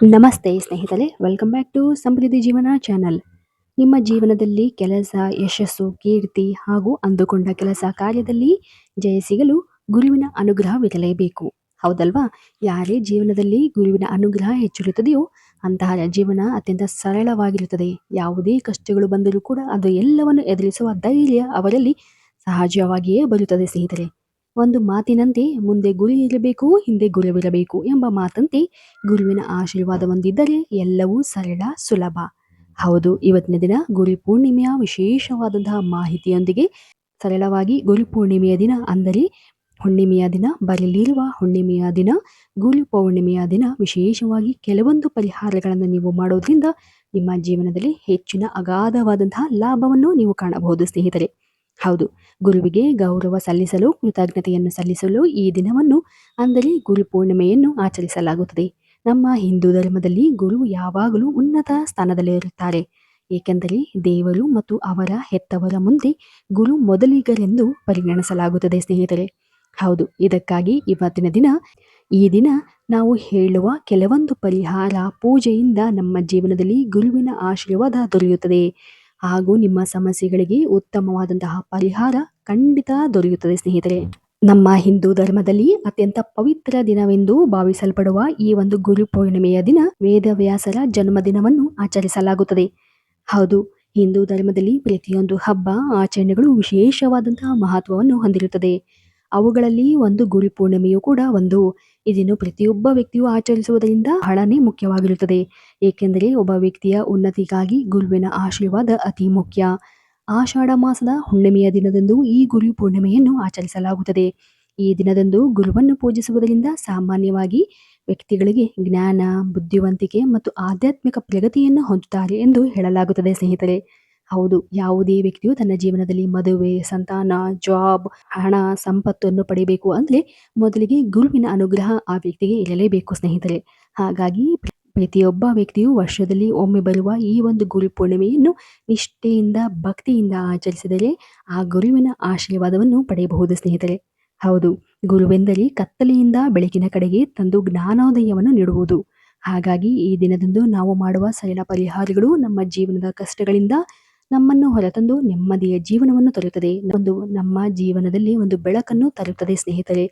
ನಮಸ್ತೆ ಸ್ನೇಹಿತರೆ, welcome back to ಸಮೃದ್ಧಿ ಜೀವನ ಚಾನಲ್. ನಿಮ್ಮ ಜೀವನದಲ್ಲಿ ಕೆಲಸ, ಯಶಸ್ಸು, ಕೀರ್ತಿ ಹಾಗೂ ಅಂದುಕೊಂಡ ಕೆಲಸ ಕಾರ್ಯದಲ್ಲಿ ಜಯ ಸಿಗಲು ಗುರುವಿನ ಅನುಗ್ರಹವಿರಲೇಬೇಕು. ಹೌದಲ್ವಾ? ಯಾರೇ ಜೀವನದಲ್ಲಿ ಗುರುವಿನ ಅನುಗ್ರಹ ಹೆಚ್ಚಿರುತ್ತದೆಯೋ ಅಂತಹ ಜೀವನ ಅತ್ಯಂತ ಸರಳವಾಗಿರುತ್ತದೆ. ಯಾವುದೇ ಕಷ್ಟಗಳು ಬಂದರೂ ಕೂಡ ಅದು ಎಲ್ಲವನ್ನು ಎದುರಿಸುವ ಧೈರ್ಯ ಅವರಲ್ಲಿ ಸಹಜವಾಗಿಯೇ ಬರುತ್ತದೆ ಸ್ನೇಹಿತರೆ. ಒಂದು ಮಾತಿನಂತೆ ಮುಂದೆ ಗುರಿ ಇರಬೇಕು, ಹಿಂದೆ ಗುರುವಿರಬೇಕು ಎಂಬ ಮಾತಂತೆ ಗುರುವಿನ ಆಶೀರ್ವಾದ ಹೊಂದಿದ್ದರೆ ಎಲ್ಲವೂ ಸರಳ, ಸುಲಭ. ಹೌದು, ಇವತ್ತಿನ ದಿನ ಗುರು ಪೂರ್ಣಿಮೆಯ ವಿಶೇಷವಾದಂತಹ ಮಾಹಿತಿಯೊಂದಿಗೆ ಸರಳವಾಗಿ ಗುರು ಪೂರ್ಣಿಮೆಯ ದಿನ ಅಂದರೆ ಹುಣ್ಣಿಮೆಯ ದಿನ, ಬರಲಿರುವ ಹುಣ್ಣಿಮೆಯ ದಿನ, ಗುರು ಪೌರ್ಣಿಮೆಯ ದಿನ ವಿಶೇಷವಾಗಿ ಕೆಲವೊಂದು ಪರಿಹಾರಗಳನ್ನು ನೀವು ಮಾಡೋದ್ರಿಂದ ನಿಮ್ಮ ಜೀವನದಲ್ಲಿ ಹೆಚ್ಚಿನ ಅಗಾಧವಾದಂತಹ ಲಾಭವನ್ನು ನೀವು ಕಾಣಬಹುದು ಸ್ನೇಹಿತರೆ. ಹೌದು, ಗುರುವಿಗೆ ಗೌರವ ಸಲ್ಲಿಸಲು, ಕೃತಜ್ಞತೆಯನ್ನು ಸಲ್ಲಿಸಲು ಈ ದಿನವನ್ನು ಅಂದರೆ ಗುರು ಪೂರ್ಣಿಮೆಯನ್ನು ಆಚರಿಸಲಾಗುತ್ತದೆ. ನಮ್ಮ ಹಿಂದೂ ಧರ್ಮದಲ್ಲಿ ಗುರು ಯಾವಾಗಲೂ ಉನ್ನತ ಸ್ಥಾನದಲ್ಲಿರುತ್ತಾರೆ. ಏಕೆಂದರೆ ದೇವರು ಮತ್ತು ಅವರ ಹೆತ್ತವರ ಮುಂದೆ ಗುರು ಮೊದಲಿಗರೆಂದು ಪರಿಗಣಿಸಲಾಗುತ್ತದೆ ಸ್ನೇಹಿತರೆ. ಹೌದು, ಇದಕ್ಕಾಗಿ ಇವತ್ತಿನ ದಿನ ಈ ದಿನ ನಾವು ಹೇಳುವ ಕೆಲವೊಂದು ಪರಿಹಾರ ಪೂಜೆಯಿಂದ ನಮ್ಮ ಜೀವನದಲ್ಲಿ ಗುರುವಿನ ಆಶೀರ್ವಾದ ದೊರೆಯುತ್ತದೆ ಹಾಗೂ ನಿಮ್ಮ ಸಮಸ್ಯೆಗಳಿಗೆ ಉತ್ತಮವಾದಂತಹ ಪರಿಹಾರ ಖಂಡಿತ ದೊರೆಯುತ್ತದೆ ಸ್ನೇಹಿತರೆ. ನಮ್ಮ ಹಿಂದೂ ಧರ್ಮದಲ್ಲಿ ಅತ್ಯಂತ ಪವಿತ್ರ ದಿನವೆಂದು ಭಾವಿಸಲ್ಪಡುವ ಈ ಒಂದು ಗುರು ಪೂರ್ಣಿಮೆಯ ದಿನ ವೇದವ್ಯಾಸರ ಜನ್ಮದಿನವನ್ನು ಆಚರಿಸಲಾಗುತ್ತದೆ. ಹೌದು, ಹಿಂದೂ ಧರ್ಮದಲ್ಲಿ ಪ್ರತಿಯೊಂದು ಹಬ್ಬ ಆಚರಣೆಗಳು ವಿಶೇಷವಾದಂತಹ ಮಹತ್ವವನ್ನು ಹೊಂದಿರುತ್ತದೆ. ಅವುಗಳಲ್ಲಿ ಒಂದು ಗುರು ಪೂರ್ಣಿಮೆಯು ಕೂಡ ಒಂದು. ಇದನ್ನು ಪ್ರತಿಯೊಬ್ಬ ವ್ಯಕ್ತಿಯು ಆಚರಿಸುವುದರಿಂದ ಬಹಳನೇ ಮುಖ್ಯವಾಗಿರುತ್ತದೆ. ಏಕೆಂದರೆ ಒಬ್ಬ ವ್ಯಕ್ತಿಯ ಉನ್ನತಿಗಾಗಿ ಗುರುವಿನ ಆಶೀರ್ವಾದ ಅತಿ ಮುಖ್ಯ. ಆಷಾಢ ಮಾಸದ ಹುಣ್ಣಿಮೆಯ ದಿನದಂದು ಈ ಗುರು ಪೂರ್ಣಿಮೆಯನ್ನು ಆಚರಿಸಲಾಗುತ್ತದೆ. ಈ ದಿನದಂದು ಗುರುವನ್ನು ಪೂಜಿಸುವುದರಿಂದ ಸಾಮಾನ್ಯವಾಗಿ ವ್ಯಕ್ತಿಗಳಿಗೆ ಜ್ಞಾನ, ಬುದ್ಧಿವಂತಿಕೆ ಮತ್ತು ಆಧ್ಯಾತ್ಮಿಕ ಪ್ರಗತಿಯನ್ನು ಹೊಂದುತ್ತಾರೆ ಎಂದು ಹೇಳಲಾಗುತ್ತದೆ ಸ್ನೇಹಿತರೆ. ಹೌದು, ಯಾವುದೇ ವ್ಯಕ್ತಿಯು ತನ್ನ ಜೀವನದಲ್ಲಿ ಮದುವೆ, ಸಂತಾನ, ಜಾಬ್, ಹಣ, ಸಂಪತ್ತನ್ನು ಪಡೆಯಬೇಕು ಅಂದರೆ ಮೊದಲಿಗೆ ಗುರುವಿನ ಅನುಗ್ರಹ ಆ ವ್ಯಕ್ತಿಗೆ ಇರಲೇಬೇಕು ಸ್ನೇಹಿತರೆ. ಹಾಗಾಗಿ ಪ್ರತಿಯೊಬ್ಬ ವ್ಯಕ್ತಿಯು ವರ್ಷದಲ್ಲಿ ಒಮ್ಮೆ ಬರುವ ಈ ಒಂದು ಗುರು ಪೂರ್ಣಿಮೆಯನ್ನು ನಿಷ್ಠೆಯಿಂದ, ಭಕ್ತಿಯಿಂದ ಆಚರಿಸಿದರೆ ಆ ಗುರುವಿನ ಆಶೀರ್ವಾದವನ್ನು ಪಡೆಯಬಹುದು ಸ್ನೇಹಿತರೆ. ಹೌದು, ಗುರುವೆಂದರೆ ಕತ್ತಲೆಯಿಂದ ಬೆಳಕಿನ ಕಡೆಗೆ ತಂದು ಜ್ಞಾನೋದಯವನ್ನು ನೀಡುವುದು. ಹಾಗಾಗಿ ಈ ದಿನದಂದು ನಾವು ಮಾಡುವ ಸರಳ ಪರಿಹಾರಗಳು ನಮ್ಮ ಜೀವನದ ಕಷ್ಟಗಳಿಂದ ನಮ್ಮನ್ನು ಹೊರತಂದು ನೆಮ್ಮದಿಯ ಜೀವನವನ್ನು ತರುತ್ತದೆ. ನಮ್ಮ ಜೀವನದಲ್ಲಿ ಒಂದು ಬೆಳಕನ್ನು ತರುತ್ತದೆ ಸ್ನೇಹಿತರೆ.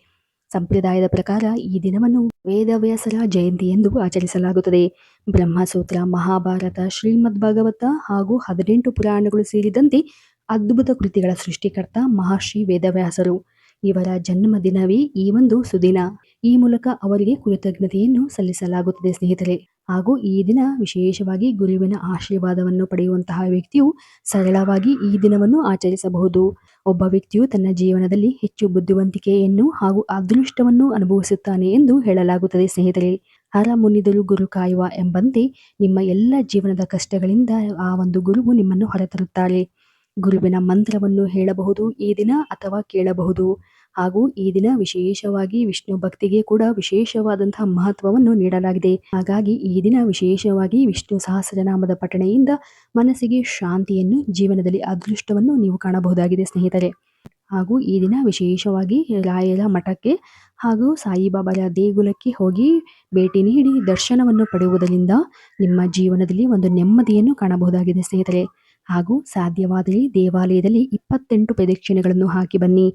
ಸಂಪ್ರದಾಯದ ಪ್ರಕಾರ ಈ ದಿನವನ್ನು ವೇದವ್ಯಾಸರ ಜಯಂತಿ ಎಂದು ಆಚರಿಸಲಾಗುತ್ತದೆ. ಬ್ರಹ್ಮಸೂತ್ರ, ಮಹಾಭಾರತ, ಶ್ರೀಮದ್ ಭಾಗವತ ಹಾಗೂ 18 ಪುರಾಣಗಳು ಸೇರಿದಂತೆ ಅದ್ಭುತ ಕೃತಿಗಳ ಸೃಷ್ಟಿಕರ್ತ ಮಹರ್ಷಿ ವೇದವ್ಯಾಸರು. ಇವರ ಜನ್ಮದಿನವೇ ಈ ಒಂದು ಸುದಿನ. ಈ ಮೂಲಕ ಅವರಿಗೆ ಕೃತಜ್ಞತೆಯನ್ನು ಸಲ್ಲಿಸಲಾಗುತ್ತದೆ ಸ್ನೇಹಿತರೆ. ಹಾಗೂ ಈ ದಿನ ವಿಶೇಷವಾಗಿ ಗುರುವಿನ ಆಶೀರ್ವಾದವನ್ನು ಪಡೆಯುವಂತಹ ವ್ಯಕ್ತಿಯು ಸರಳವಾಗಿ ಈ ದಿನವನ್ನು ಆಚರಿಸಬಹುದು. ಒಬ್ಬ ವ್ಯಕ್ತಿಯು ತನ್ನ ಜೀವನದಲ್ಲಿ ಹೆಚ್ಚು ಬುದ್ಧಿವಂತಿಕೆಯನ್ನು ಹಾಗೂ ಅದೃಷ್ಟವನ್ನು ಅನುಭವಿಸುತ್ತಾನೆ ಎಂದು ಹೇಳಲಾಗುತ್ತದೆ ಸ್ನೇಹಿತರೆ. ಹರ ಮುನಿದರು ಗುರು ಕಾಯುವ ಎಂಬಂತೆ ನಿಮ್ಮ ಎಲ್ಲ ಜೀವನದ ಕಷ್ಟಗಳಿಂದ ಆ ಒಂದು ಗುರುವು ನಿಮ್ಮನ್ನು ಹೊರತರುತ್ತಾರೆ. ಗುರುವಿನ ಮಂತ್ರವನ್ನು ಹೇಳಬಹುದು ಈ ದಿನ ಅಥವಾ ಕೇಳಬಹುದು. ಹಾಗೂ ಈ ದಿನ ವಿಶೇಷವಾಗಿ ವಿಷ್ಣು ಭಕ್ತಿಗೆ ಕೂಡ ವಿಶೇಷವಾದಂತಹ ಮಹತ್ವವನ್ನು ನೀಡಲಾಗಿದೆ. ಹಾಗಾಗಿ ಈ ದಿನ ವಿಶೇಷವಾಗಿ ವಿಷ್ಣು ಸಹಸ್ರನಾಮದ ಪಠಣೆಯಿಂದ ಮನಸ್ಸಿಗೆ ಶಾಂತಿಯನ್ನು, ಜೀವನದಲ್ಲಿ ಅದೃಷ್ಟವನ್ನು ನೀವು ಕಾಣಬಹುದಾಗಿದೆ ಸ್ನೇಹಿತರೆ. ಹಾಗೂ ಈ ದಿನ ವಿಶೇಷವಾಗಿ ರಾಯರ ಮಠಕ್ಕೆ ಹಾಗೂ ಸಾಯಿಬಾಬಾರ ದೇಗುಲಕ್ಕೆ ಹೋಗಿ ಭೇಟಿ ನೀಡಿ ದರ್ಶನವನ್ನು ಪಡೆಯುವುದರಿಂದ ನಿಮ್ಮ ಜೀವನದಲ್ಲಿ ಒಂದು ನೆಮ್ಮದಿಯನ್ನು ಕಾಣಬಹುದಾಗಿದೆ ಸ್ನೇಹಿತರೆ. ಹಾಗೂ ಸಾಧ್ಯವಾದರೆ ದೇವಾಲಯದಲ್ಲಿ 28 ಪ್ರದಕ್ಷಿಣೆಗಳನ್ನು ಹಾಕಿ ಬನ್ನಿ.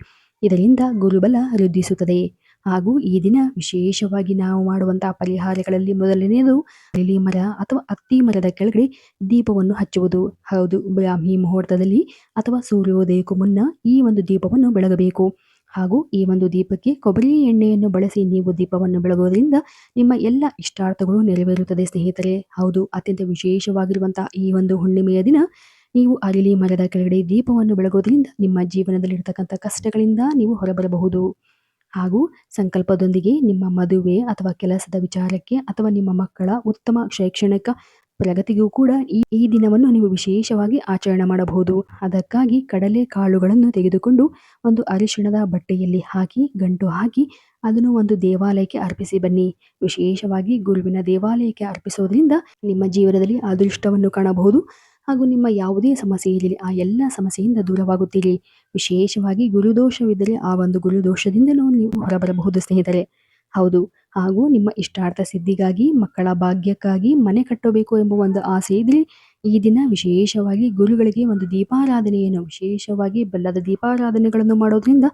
ಇದರಿಂದ ಗುರುಬಲ ವೃದ್ಧಿಸುತ್ತದೆ. ಹಾಗೂ ಈ ದಿನ ವಿಶೇಷವಾಗಿ ನಾವು ಮಾಡುವಂತಹ ಪರಿಹಾರಗಳಲ್ಲಿ ಮೊದಲನೆಯದು ಅರಳಿ ಮರ ಅಥವಾ ಅತ್ತಿ ಮರದ ಕೆಳಗಡೆ ದೀಪವನ್ನು ಹಚ್ಚುವುದು. ಹೌದು, ಬ್ರಾಹ್ಮಿ ಮುಹೂರ್ತದಲ್ಲಿ ಅಥವಾ ಸೂರ್ಯೋದಯಕ್ಕೂ ಮುನ್ನ ಈ ಒಂದು ದೀಪವನ್ನು ಬೆಳಗಬೇಕು. ಹಾಗೂ ಈ ಒಂದು ದೀಪಕ್ಕೆ ಕೊಬ್ಬರಿ ಎಣ್ಣೆಯನ್ನು ಬಳಸಿ ನೀವು ದೀಪವನ್ನು ಬೆಳಗೋದ್ರಿಂದ ನಿಮ್ಮ ಎಲ್ಲ ಇಷ್ಟಾರ್ಥಗಳು ನೆರವೇರುತ್ತದೆ ಸ್ನೇಹಿತರೆ. ಹೌದು, ಅತ್ಯಂತ ವಿಶೇಷವಾಗಿರುವಂತಹ ಈ ಒಂದು ಹುಣ್ಣಿಮೆಯ ದಿನ ನೀವು ಅರಳಿ ಮರದ ಕೆಳಗಡೆ ದೀಪವನ್ನು ಬೆಳಗೋದ್ರಿಂದ ನಿಮ್ಮ ಜೀವನದಲ್ಲಿರ್ತಕ್ಕಂಥ ಕಷ್ಟಗಳಿಂದ ನೀವು ಹೊರಬರಬಹುದು. ಹಾಗೂ ಸಂಕಲ್ಪದೊಂದಿಗೆ ನಿಮ್ಮ ಮದುವೆ ಅಥವಾ ಕೆಲಸದ ವಿಚಾರಕ್ಕೆ ಅಥವಾ ನಿಮ್ಮ ಮಕ್ಕಳ ಉತ್ತಮ ಶೈಕ್ಷಣಿಕ ಪ್ರಗತಿಗೂ ಕೂಡ ಈ ದಿನವನ್ನು ನೀವು ವಿಶೇಷವಾಗಿ ಆಚರಣೆ ಮಾಡಬಹುದು. ಅದಕ್ಕಾಗಿ ಕಡಲೆ ಕಾಳುಗಳನ್ನು ತೆಗೆದುಕೊಂಡು ಒಂದು ಅರಿಶಿಣದ ಬಟ್ಟೆಯಲ್ಲಿ ಹಾಕಿ ಗಂಟು ಹಾಕಿ ಅದನ್ನು ಒಂದು ದೇವಾಲಯಕ್ಕೆ ಅರ್ಪಿಸಿ ಬನ್ನಿ. ವಿಶೇಷವಾಗಿ ಗುರುವಿನ ದೇವಾಲಯಕ್ಕೆ ಅರ್ಪಿಸೋದ್ರಿಂದ ನಿಮ್ಮ ಜೀವನದಲ್ಲಿ ಅದೃಷ್ಟವನ್ನು ಕಾಣಬಹುದು. ಹಾಗೂ ನಿಮ್ಮ ಯಾವುದೇ ಸಮಸ್ಯೆ ಇರಲಿ ಆ ಎಲ್ಲ ಸಮಸ್ಯೆಯಿಂದ ದೂರವಾಗುತ್ತೀರಿ. ವಿಶೇಷವಾಗಿ ಗುರುದೋಷವಿದ್ದರೆ ಆ ಒಂದು ಗುರುದೋಷದಿಂದಲೂ ನೀವು ಹೊರಬರಬಹುದು ಸ್ನೇಹಿತರೆ. ಹೌದು, ಹಾಗೂ ನಿಮ್ಮ ಇಷ್ಟಾರ್ಥ ಸಿದ್ಧಿಗಾಗಿ, ಮಕ್ಕಳ ಭಾಗ್ಯಕ್ಕಾಗಿ, ಮನೆ ಕಟ್ಟಬೇಕು ಎಂಬ ಒಂದು ಆಸೆ ಇದ್ರೆ ಈ ದಿನ ವಿಶೇಷವಾಗಿ ಗುರುಗಳಿಗೆ ಒಂದು ದೀಪಾರಾಧನೆಯನ್ನು, ವಿಶೇಷವಾಗಿ ಬೆಲ್ಲದ ದೀಪಾರಾಧನೆಗಳನ್ನು ಮಾಡೋದ್ರಿಂದ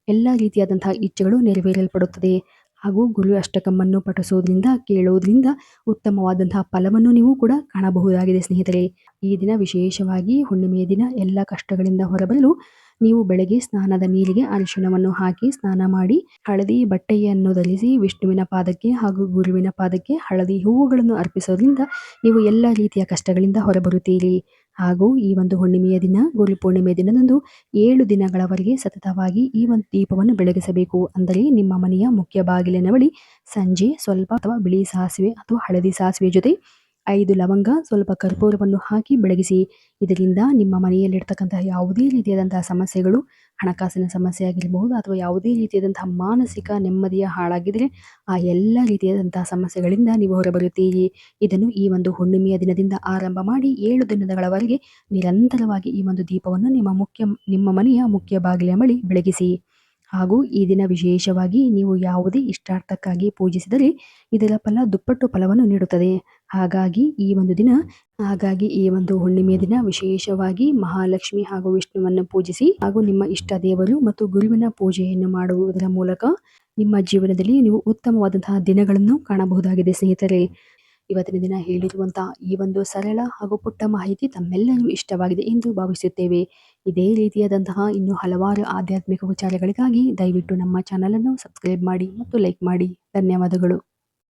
ಎಲ್ಲ ರೀತಿಯಾದಂತಹ ಇಚ್ಛೆಗಳು ನೆರವೇರಲ್ಪಡುತ್ತದೆ. ಹಾಗೂ ಗುರು ಅಷ್ಟಕವನ್ನು ಪಠಿಸೋದ್ರಿಂದ, ಕೇಳೋದ್ರಿಂದ ಉತ್ತಮವಾದಂತಹ ಫಲವನ್ನು ನೀವು ಕೂಡ ಕಾಣಬಹುದಾಗಿದೆ ಸ್ನೇಹಿತರೆ. ಈ ದಿನ ವಿಶೇಷವಾಗಿ ಹುಣ್ಣಿಮೆಯ ದಿನ ಎಲ್ಲ ಕಷ್ಟಗಳಿಂದ ಹೊರಬರಲು ನೀವು ಬೆಳಗ್ಗೆ ಸ್ನಾನದ ನೀರಿಗೆ ಅರಿಶಿಣವನ್ನು ಹಾಕಿ ಸ್ನಾನ ಮಾಡಿ, ಹಳದಿ ಬಟ್ಟೆಯನ್ನು ಧರಿಸಿ ವಿಷ್ಣುವಿನ ಪಾದಕ್ಕೆ ಹಾಗೂ ಗುರುವಿನ ಪಾದಕ್ಕೆ ಹಳದಿ ಹೂವುಗಳನ್ನು ಅರ್ಪಿಸೋದ್ರಿಂದ ನೀವು ಎಲ್ಲ ರೀತಿಯ ಕಷ್ಟಗಳಿಂದ ಹೊರಬರುತ್ತೀರಿ. ಹಾಗೂ ಈ ಒಂದು ಹುಣ್ಣಿಮೆಯ ದಿನ, ಗುರು ಪೂರ್ಣಿಮೆಯ ದಿನದಂದು 7 ದಿನಗಳವರೆಗೆ ಸತತವಾಗಿ ಈ ಒಂದು ದೀಪವನ್ನು ಬೆಳಗಿಸಬೇಕು. ಅಂದರೆ ನಿಮ್ಮ ಮನೆಯ ಮುಖ್ಯ ಬಾಗಿಲಿನ ಬಳಿ ಸಂಜೆ ಸ್ವಲ್ಪ ಅಥವಾ ಬಿಳಿ ಸಾಸಿವೆ ಅಥವಾ ಹಳದಿ ಸಾಸಿವೆ ಜೊತೆ 5 ಲವಂಗ, ಸ್ವಲ್ಪ ಕರ್ಪೂರವನ್ನು ಹಾಕಿ ಬೆಳಗಿಸಿ. ಇದರಿಂದ ನಿಮ್ಮ ಮನೆಯಲ್ಲಿರ್ತಕ್ಕಂತಹ ಯಾವುದೇ ರೀತಿಯಾದಂತಹ ಸಮಸ್ಯೆಗಳು, ಹಣಕಾಸಿನ ಸಮಸ್ಯೆ ಆಗಿರಬಹುದು ಅಥವಾ ಯಾವುದೇ ರೀತಿಯಾದಂತಹ ಮಾನಸಿಕ ನೆಮ್ಮದಿಯ ಹಾಳಾಗಿದ್ರೆ ಆ ಎಲ್ಲ ರೀತಿಯಾದಂತಹ ಸಮಸ್ಯೆಗಳಿಂದ ನೀವು ಹೊರಬರುತ್ತೀರಿ. ಇದನ್ನು ಈ ಒಂದು ಹುಣ್ಣಿಮೆಯ ದಿನದಿಂದ ಆರಂಭ ಮಾಡಿ 7 ದಿನಗಳವರೆಗೆ ನಿರಂತರವಾಗಿ ಈ ಒಂದು ದೀಪವನ್ನು ನಿಮ್ಮ ಮನೆಯ ಮುಖ್ಯ ಬಾಗಿಲಿನ ಬಳಿ ಬೆಳಗಿಸಿ. ಹಾಗೂ ಈ ದಿನ ವಿಶೇಷವಾಗಿ ನೀವು ಯಾವುದೇ ಇಷ್ಟಾರ್ಥಕ್ಕಾಗಿ ಪೂಜಿಸಿದರೆ ಇದರ ಫಲ ದುಪ್ಪಟ್ಟು ಫಲವನ್ನು ನೀಡುತ್ತದೆ. ಹಾಗಾಗಿ ಈ ಒಂದು ಹುಣ್ಣಿಮೆಯ ದಿನ ವಿಶೇಷವಾಗಿ ಮಹಾಲಕ್ಷ್ಮಿ ಹಾಗೂ ವಿಷ್ಣುವನ್ನು ಪೂಜಿಸಿ, ಹಾಗೂ ನಿಮ್ಮ ಇಷ್ಟ ದೇವರು ಮತ್ತು ಗುರುವಿನ ಪೂಜೆಯನ್ನು ಮಾಡುವುದರ ಮೂಲಕ ನಿಮ್ಮ ಜೀವನದಲ್ಲಿ ನೀವು ಉತ್ತಮವಾದಂತಹ ದಿನಗಳನ್ನು ಕಾಣಬಹುದಾಗಿದೆ ಸ್ನೇಹಿತರೆ. ಇವತ್ತಿನ ದಿನ ಹೇಳಿರುವಂತಹ ಈ ಒಂದು ಸರಳ ಹಾಗೂ ಪುಟ್ಟ ಮಾಹಿತಿ ತಮ್ಮೆಲ್ಲರಿಗೂ ಇಷ್ಟವಾಗಿದೆ ಎಂದು ಭಾವಿಸುತ್ತೇವೆ. ಇದೇ ರೀತಿಯಾದಂತಹ ಇನ್ನೂ ಹಲವಾರು ಆಧ್ಯಾತ್ಮಿಕ ವಿಚಾರಗಳಿಗಾಗಿ ದಯವಿಟ್ಟು ನಮ್ಮ ಚಾನಲನ್ನು ಸಬ್ಸ್ಕ್ರೈಬ್ ಮಾಡಿ ಮತ್ತು ಲೈಕ್ ಮಾಡಿ. ಧನ್ಯವಾದಗಳು.